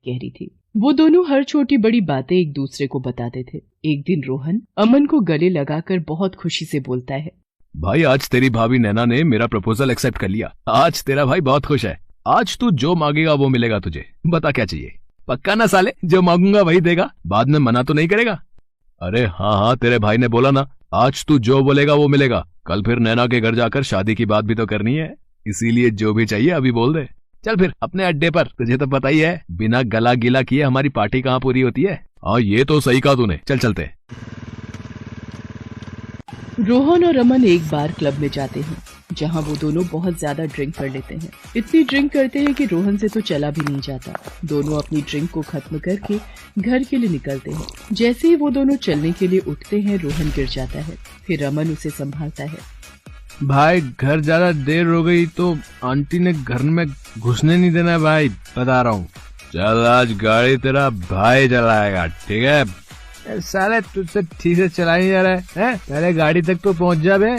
गहरी थी। वो दोनों हर छोटी बड़ी बातें एक दूसरे को बताते थे। एक दिन रोहन अमन को गले लगाकर बहुत खुशी से बोलता है, भाई आज तेरी भाभी नैना ने मेरा प्रपोजल एक्सेप्ट कर लिया। आज तेरा भाई बहुत खुश है। आज तू जो मांगेगा वो मिलेगा तुझे। बता क्या चाहिए? पक्का ना साले, जो मांगूंगा वही देगा? बाद में मना तो नहीं करेगा? अरे हाँ, तेरे भाई ने बोला ना, आज तू जो बोलेगा वो मिलेगा। कल फिर नैना के घर जाकर शादी की बात भी तो करनी है, इसीलिए जो भी चाहिए अभी बोल दे। चल फिर अपने अड्डे पर। तुझे तो पता ही है, बिना गला गीला किए हमारी पार्टी कहाँ पूरी होती है। हाँ ये तो सही कहा तूने। चल चलते। रोहन और अमन एक बार क्लब में जाते हैं, जहां वो दोनों बहुत ज्यादा ड्रिंक कर लेते हैं। इतनी ड्रिंक करते हैं कि रोहन से तो चला भी नहीं जाता। दोनों अपनी ड्रिंक को खत्म करके घर के लिए निकलते हैं। जैसे ही वो दोनों चलने के लिए उठते हैं, रोहन गिर जाता है। फिर अमन उसे संभालता है। भाई घर ज्यादा देर हो गई तो आंटी ने घर में घुसने नहीं देना भाई, बता रहा हूँ। चल आज गाड़ी तेरा भाई चलाएगा, ठीक है? साले तुझसे ठीक से चला नहीं जा रहा है? पहले गाड़ी तक तो पहुँच जा बे।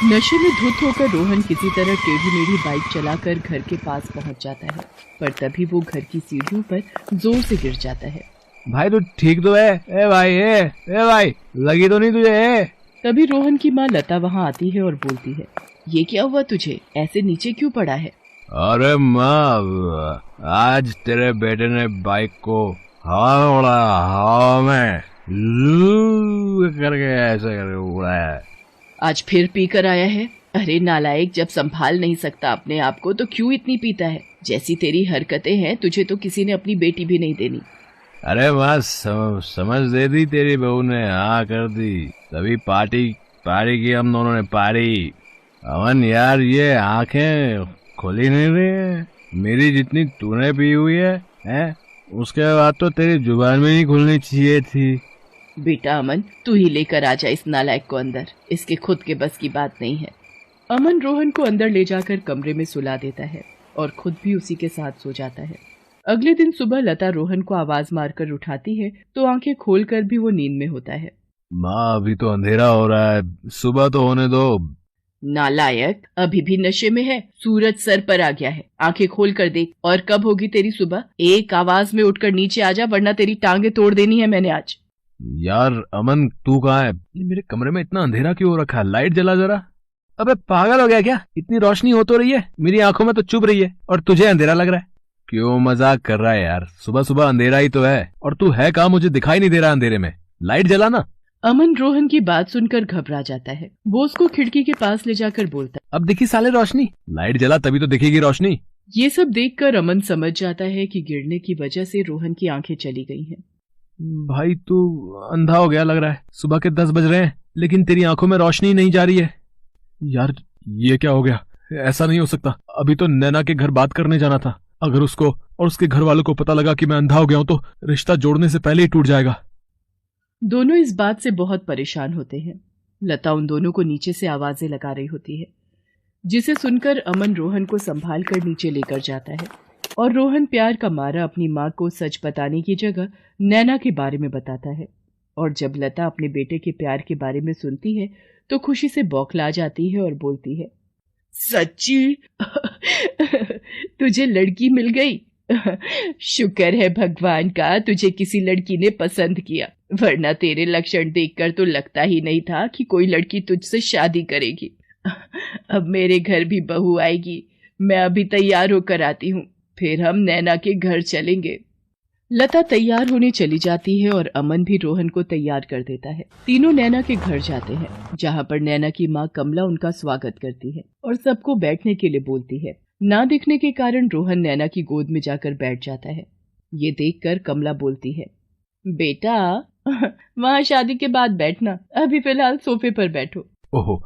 नशे में धुत होकर रोहन किसी तरह टेढ़ी मेढ़ी बाइक चलाकर घर के पास पहुंच जाता है, पर तभी वो घर की सीढ़ियों पर जोर से गिर जाता है। भाई तू ठीक तो है? ए भाई, ए भाई, लगी तो नहीं तुझे? तभी रोहन की माँ लता वहाँ आती है और बोलती है, ये क्या हुआ तुझे? ऐसे नीचे क्यों पड़ा है? अरे माँ, आज तेरे बेटे ने बाइक को हवा में उड़ाया, हवा में करके ऐसे करके उड़ाया। आज फिर पीकर आया है? अरे नालायक, जब संभाल नहीं सकता अपने आप को तो क्यों इतनी पीता है? जैसी तेरी हरकतें हैं, तुझे तो किसी ने अपनी बेटी भी नहीं देनी। अरे माँ समझ दे दी तेरी बहू ने, हाँ कर दी। तभी पार्टी की हम दोनों ने पारी। अमन यार, ये आंखें खोली नहीं रही है मेरी जितनी तूने पी हुई है? उसके बाद तो तेरी जुबान में नहीं खुलनी चाहिए थी। बेटा अमन, तू ही लेकर आ जा इस नालायक को अंदर। इसके खुद के बस की बात नहीं है। अमन रोहन को अंदर ले जाकर कमरे में सुला देता है और खुद भी उसी के साथ सो जाता है। अगले दिन सुबह लता रोहन को आवाज मारकर उठाती है तो आंखें खोलकर भी वो नींद में होता है। माँ अभी तो अंधेरा हो रहा है, सुबह तो होने दो। नालायक, अभी भी नशे में है। सूरज सर पर आ गया है, आंखें खोल कर देख। और कब होगी तेरी सुबह? एक आवाज में उठकर नीचे आ जा, वरना तेरी टांगे तोड़ देनी है मैंने आज। यार अमन तू कहाँ है? मेरे कमरे में इतना अंधेरा क्यों हो रखा है? लाइट जला जरा। अबे पागल हो गया क्या? इतनी रोशनी हो तो रही है, मेरी आंखों में तो चुभ रही है और तुझे अंधेरा लग रहा है। क्यों मजाक कर रहा है यार? सुबह सुबह अंधेरा ही तो है, और तू है कहाँ? मुझे दिखाई नहीं दे रहा अंधेरे में। लाइट जला ना। अमन रोहन की बात सुनकर घबरा जाता है। वो उसको खिड़की के पास ले जाकर बोलता है, अब दिखी साले रोशनी? लाइट जला तभी तो दिखेगी रोशनी। ये सब देखकर अमन समझ जाता है कि गिरने की वजह से रोहन की आंखें चली गई हैं। भाई तू अंधा हो गया लग रहा है। सुबह के 10 बज रहे हैं लेकिन तेरी आंखों में रोशनी नहीं जा रही है। यार ये क्या हो गया? ऐसा नहीं हो सकता। अभी तो नैना के घर बात करने जाना था। अगर उसको और उसके घर वालों को पता लगा कि मैं अंधा हो गया हूं तो रिश्ता जोड़ने से पहले ही टूट जाएगा। दोनों इस बात से बहुत परेशान होते हैं। लता उन दोनों को नीचे से आवाजें लगा रही होती है, जिसे सुनकर अमन रोहन को संभाल कर नीचे लेकर जाता है और रोहन प्यार का मारा अपनी माँ को सच बताने की जगह नैना के बारे में बताता है। और जब लता अपने बेटे के प्यार के बारे में सुनती है तो खुशी से बौखला जाती है और बोलती है, सच्ची तुझे लड़की मिल गई? शुक्र है भगवान का तुझे किसी लड़की ने पसंद किया, वरना तेरे लक्षण देखकर तो लगता ही नहीं था कि कोई लड़की तुझसे शादी करेगी। अब मेरे घर भी बहू आएगी। मैं अभी तैयार होकर आती हूँ, फिर हम नैना के घर चलेंगे। लता तैयार होने चली जाती है और अमन भी रोहन को तैयार कर देता है। तीनों नैना के घर जाते हैं, जहाँ पर नैना की माँ कमला उनका स्वागत करती है और सबको बैठने के लिए बोलती है। ना दिखने के कारण रोहन नैना की गोद में जाकर बैठ जाता है। ये देखकर कमला बोलती है, बेटा वहाँ शादी के बाद बैठना, अभी फिलहाल सोफे पर बैठो। ओहो,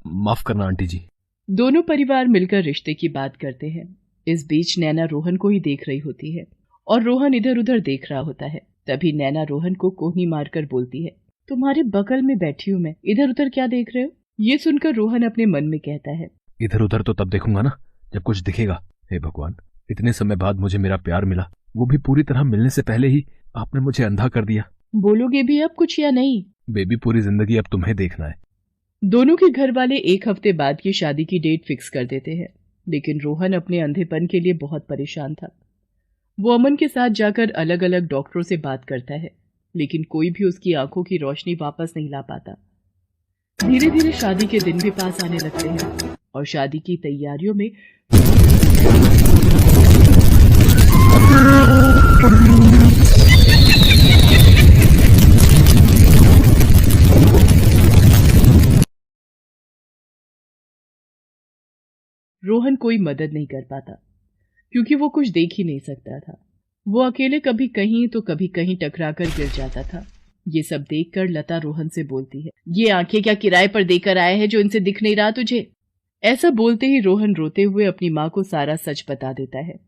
माफ करना आंटी जी। दोनों परिवार मिलकर रिश्ते की बात करते हैं। इस बीच नैना रोहन को ही देख रही होती है और रोहन इधर उधर देख रहा होता है। तभी नैना रोहन को कोहनी मारकर बोलती है, तुम्हारे बगल में बैठी हूँ मैं, इधर उधर क्या देख रहे हो? ये सुनकर रोहन अपने मन में कहता है, इधर उधर तो तब देखूंगा ना जब कुछ दिखेगा। हे भगवान, इतने समय बाद मुझे मेरा प्यार मिला, वो भी पूरी तरह मिलने से पहले ही आपने मुझे अंधा कर दिया। बोलोगे भी अब कुछ या नहीं? बेबी पूरी जिंदगी अब तुम्हें देखना है। दोनों के घर वाले एक हफ्ते बाद की शादी की डेट फिक्स कर देते हैं। लेकिन रोहन अपने अंधेपन के लिए बहुत परेशान था। वो अमन के साथ जाकर अलग अलग डॉक्टरों से बात करता है, लेकिन कोई भी उसकी आंखों की रोशनी वापस नहीं ला पाता। धीरे धीरे शादी के दिन भी पास आने लगते हैं और शादी की तैयारियों में रोहन कोई मदद नहीं कर पाता, क्योंकि वो कुछ देख ही नहीं सकता था। वो अकेले कभी कहीं तो कभी कहीं टकराकर गिर जाता था। ये सब देखकर लता रोहन से बोलती है, ये आंखें क्या किराए पर देकर आए हैं जो इनसे दिख नहीं रहा तुझे? ऐसा बोलते ही रोहन रोते हुए अपनी माँ को सारा सच बता देता है।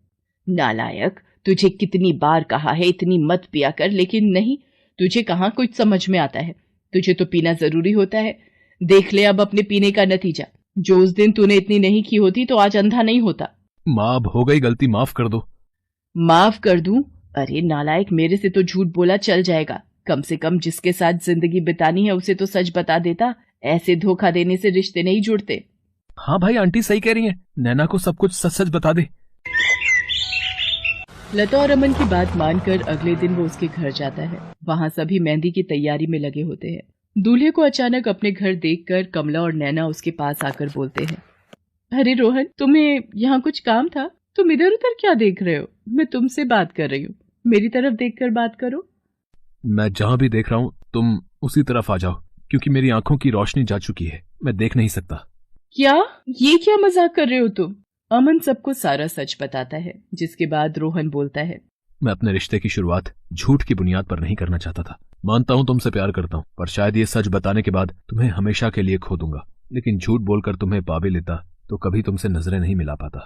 नालायक, तुझे कितनी बार कहा है इतनी मत पिया कर, लेकिन नहीं, तुझे कहाँ कुछ समझ में आता है। तुझे तो पीना जरूरी होता है। देख ले अब अपने पीने का नतीजा। जो उस दिन तूने इतनी नहीं की होती तो आज अंधा नहीं होता। माँ, अब हो गई गलती, माफ कर दो। माफ कर दूं? अरे नालायक, मेरे से तो झूठ बोला चल जाएगा। कम से कम जिसके साथ जिंदगी बितानी है उसे तो सच बता देता। ऐसे धोखा देने से रिश्ते नहीं जुड़ते। हाँ भाई, आंटी सही कह रही है, नैना को सब कुछ सच सच बता दे। लता और अमन की बात मानकर अगले दिन वो उसके घर जाता है। वहाँ सभी मेहंदी की तैयारी में लगे होते हैं। दूल्हे को अचानक अपने घर देखकर कमला और नैना उसके पास आकर बोलते हैं, अरे रोहन, तुम्हें यहाँ कुछ काम था? तुम इधर उधर क्या देख रहे हो? मैं तुमसे बात कर रही हूँ, मेरी तरफ देखकर बात करो। मैं जहाँ भी देख रहा हूँ तुम उसी तरफ आ जाओ, क्योंकि मेरी आंखों की रोशनी जा चुकी है, मैं देख नहीं सकता। क्या? ये क्या मजाक कर रहे हो तुम? अमन सबको सारा सच बताता है, जिसके बाद रोहन बोलता है, मैं अपने रिश्ते की शुरुआत झूठ की बुनियाद पर नहीं करना चाहता था। मानता हूँ तुमसे प्यार करता हूँ, पर शायद ये सच बताने के बाद तुम्हें हमेशा के लिए खो दूंगा। लेकिन झूठ बोलकर तुम्हें पा भी लेता तो कभी तुमसे नजरें नहीं मिला पाता।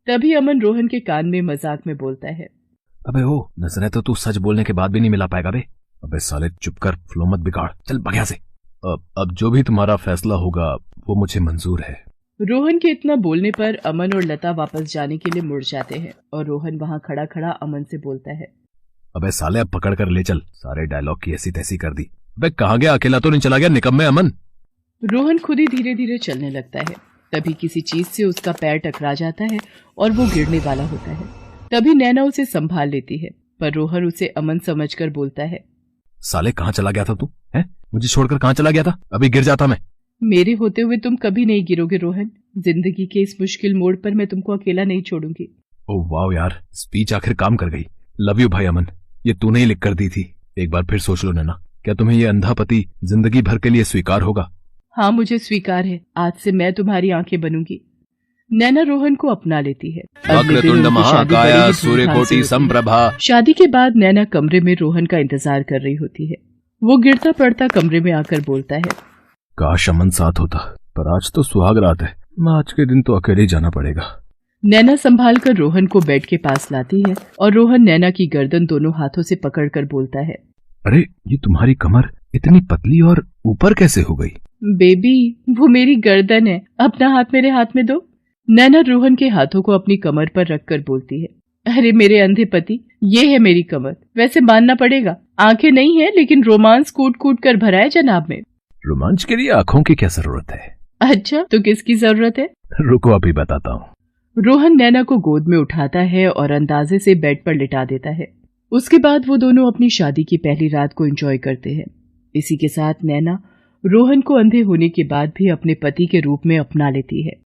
तभी अमन रोहन के कान में मजाक में बोलता है, अबे ओ, नजरें तो तू सच बोलने के बाद भी नहीं मिला पाएगा बे। अबे साले, चुप कर, फ्लो मत बिगाड़, चल बढ़िया से। अब जो भी तुम्हारा फैसला होगा वो मुझे मंजूर है। रोहन के इतना बोलने पर अमन और लता वापस जाने के लिए मुड़ जाते हैं और रोहन वहाँ खड़ा खड़ा अमन से बोलता है, अबे साले, अब पकड़ कर ले चल। सारे डायलॉग की ऐसी तैसी कर दी। अबे कहाँ गया? अकेला तो नहीं चला गया निकम्मे अमन? रोहन खुद ही धीरे धीरे चलने लगता है। तभी किसी चीज से उसका पैर टकरा जाता है और वो गिरने वाला होता है। तभी नैना उसे संभाल लेती है, पर रोहन उसे अमन समझकर बोलता है, साले कहाँ चला गया था तू? हैं? मुझे छोड़कर कहाँ चला गया था? अभी गिर जाता मैं। मेरे होते हुए तुम कभी नहीं गिरोगे रोहन। जिंदगी के इस मुश्किल मोड़ पर मैं तुमको अकेला नहीं छोड़ूंगी। ओह वाह यार, स्पीच आखिर काम कर गई। लव यू भाई अमन, ये तूने ही लिख कर दी थी। एक बार फिर सोच लो नैना, क्या तुम्हें ये अंधा पति जिंदगी भर के लिए स्वीकार होगा? हाँ, मुझे स्वीकार है। आज से मैं तुम्हारी आंखें बनूंगी। नैना रोहन को अपना लेती है। वक्रतुंड महाकाय सूर्यकोटि समप्रभा। शादी के बाद नैना कमरे में रोहन का इंतजार कर रही होती है। वो गिरता पड़ता कमरे में आकर बोलता है, काश अमन साथ होता, पर आज तो सुहाग रात है। मैं आज के दिन तो अकेले ही जाना पड़ेगा। नैना संभाल कर रोहन को बेड के पास लाती है और रोहन नैना की गर्दन दोनों हाथों से पकड़कर बोलता है, अरे ये तुम्हारी कमर इतनी पतली और ऊपर कैसे हो गई? बेबी, वो मेरी गर्दन है, अपना हाथ मेरे हाथ में दो। नैना रोहन के हाथों को अपनी कमर पर रखकर बोलती है, अरे मेरे अंधे पति, ये है मेरी कमर। वैसे मानना पड़ेगा, आंखें नहीं है, लेकिन रोमांस कूट कूट कर भरा है जनाब में। रोमांच के लिए आंखों की क्या जरूरत है? अच्छा, तो किसकी जरूरत है? रुको अभी बताता हूँ। रोहन नैना को गोद में उठाता है और अंदाजे से बेड पर लिटा देता है। उसके बाद वो दोनों अपनी शादी की पहली रात को एंजॉय करते हैं। इसी के साथ नैना रोहन को अंधे होने के बाद भी अपने पति के रूप में अपना लेती है।